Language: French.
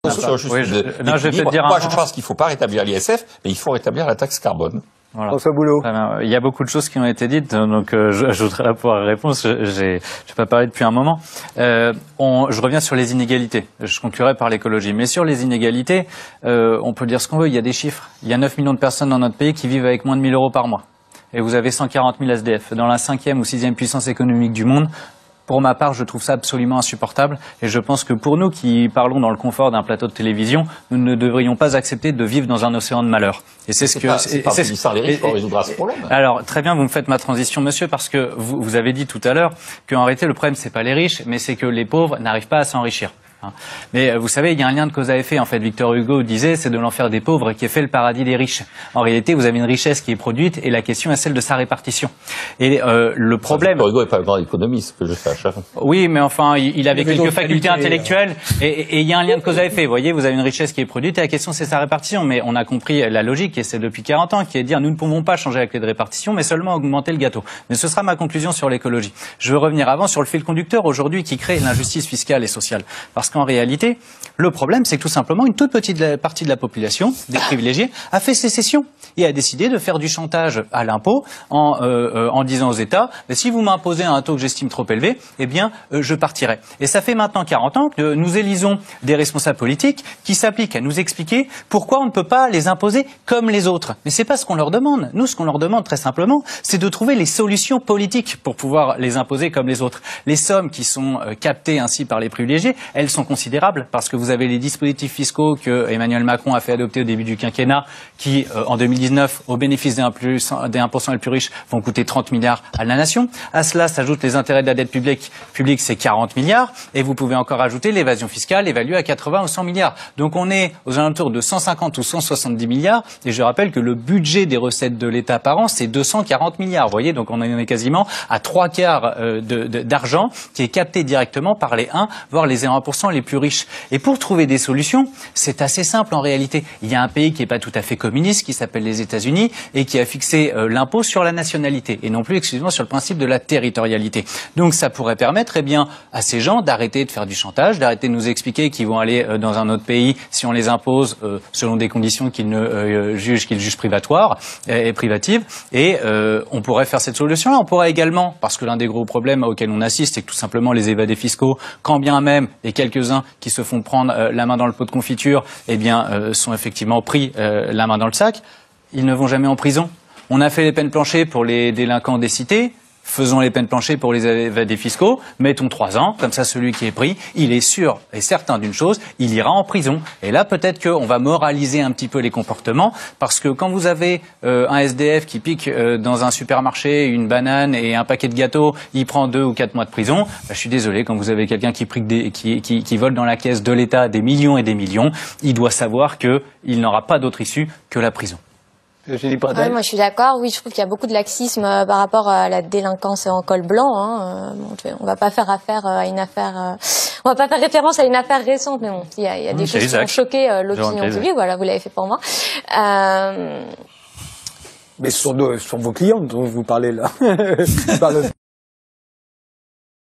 Oui, je vais te dire Moi, je pense qu'il ne faut pas rétablir l'ISF, mais il faut rétablir la taxe carbone. Voilà. François Boulot. Il y a beaucoup de choses qui ont été dites, donc je voudrais là pouvoir répondre. J'ai pas parlé depuis un moment. Je reviens sur les inégalités. Je conclurai par l'écologie. Mais sur les inégalités, on peut dire ce qu'on veut. Il y a des chiffres. Il y a 9 millions de personnes dans notre pays qui vivent avec moins de 1 000 euros par mois. Et vous avez 140 000 SDF. Dans la 5e ou 6e puissance économique du monde, pour ma part, je trouve ça absolument insupportable. Et je pense que pour nous qui parlons dans le confort d'un plateau de télévision, nous ne devrions pas accepter de vivre dans un océan de malheur. Et c'est ce que... C'est pas punissant les riches qu'on résoudra ce problème. Alors, très bien, vous me faites ma transition, monsieur, parce que vous avez dit tout à l'heure qu'en réalité, le problème, c'est pas les riches, mais c'est que les pauvres n'arrivent pas à s'enrichir. Mais vous savez, il y a un lien de cause à effet. En fait, Victor Hugo disait, c'est de l'enfer des pauvres qui est fait le paradis des riches. En réalité, vous avez une richesse qui est produite et la question est celle de sa répartition. Et le problème... Victor Hugo n'est pas un grand économiste, que je sache. Oui, mais enfin, il avait quelques facultés intellectuelles et il y a un lien de cause à effet. Vous voyez, vous avez une richesse qui est produite et la question, c'est sa répartition. Mais on a compris la logique, et c'est depuis 40 ans, qui est de dire, nous ne pouvons pas changer la clé de répartition, mais seulement augmenter le gâteau. Mais ce sera ma conclusion sur l'écologie. Je veux revenir avant sur le fil conducteur aujourd'hui qui crée l'injustice fiscale et sociale. Parce qu'en réalité, le problème, c'est que tout simplement, une toute petite partie de la population, des privilégiés, a fait sécession et a décidé de faire du chantage à l'impôt en disant aux États, si vous m'imposez un taux que j'estime trop élevé, eh bien, je partirai. Et ça fait maintenant 40 ans que nous élisons des responsables politiques qui s'appliquent à nous expliquer pourquoi on ne peut pas les imposer comme les autres. Mais c'est pas ce qu'on leur demande. Nous, ce qu'on leur demande très simplement, c'est de trouver les solutions politiques pour pouvoir les imposer comme les autres. Les sommes qui sont captées ainsi par les privilégiés, elles sont considérables parce que vous avez les dispositifs fiscaux que Emmanuel Macron a fait adopter au début du quinquennat qui, en 2019, au bénéfice des 1% les plus riches, vont coûter 30 milliards à la nation. À cela s'ajoutent les intérêts de la dette publique, c'est 40 milliards. Et vous pouvez encore ajouter l'évasion fiscale évaluée à 80 ou 100 milliards. Donc on est aux alentours de 150 ou 170 milliards. Et je rappelle que le budget des recettes de l'État par an, c'est 240 milliards. Vous voyez, donc on en est quasiment à 3/4 d'argent qui est capté directement par les 1, voire les 1% les plus riches. Et pour trouver des solutions, c'est assez simple en réalité. Il y a un pays qui n'est pas tout à fait communiste, qui s'appelle les États-Unis, et qui a fixé l'impôt sur la nationalité, et non plus exclusivement sur le principe de la territorialité. Donc ça pourrait permettre à ces gens d'arrêter de faire du chantage, d'arrêter de nous expliquer qu'ils vont aller dans un autre pays si on les impose selon des conditions qu'ils jugent privatoires et privatives. Et on pourrait faire cette solution-là. On pourrait également, parce que l'un des gros problèmes auxquels on assiste, c'est que tout simplement les évadés fiscaux, quand bien même les quelques-uns qui se font prendre la main dans le pot de confiture, sont effectivement pris la main dans le sac, ils ne vont jamais en prison. On a fait les peines planchées pour les délinquants des cités. Faisons les peines planchées pour les évadés fiscaux, mettons 3 ans, comme ça celui qui est pris, il est sûr et certain d'une chose, il ira en prison. Et là peut-être qu'on va moraliser un petit peu les comportements, parce que quand vous avez un SDF qui pique dans un supermarché une banane et un paquet de gâteaux, il prend 2 ou 4 mois de prison, je suis désolé, quand vous avez quelqu'un qui vole dans la caisse de l'État des millions et des millions, il doit savoir qu'il n'aura pas d'autre issue que la prison. Moi je suis d'accord, oui, je trouve qu'il y a beaucoup de laxisme par rapport à la délinquance en col blanc. On va pas faire on va pas faire référence à une affaire récente, mais bon, il y a des choses qui ont choqué l'opinion publique, voilà, vous l'avez fait pour moi. Mais ce sont vos clients dont vous parlez là.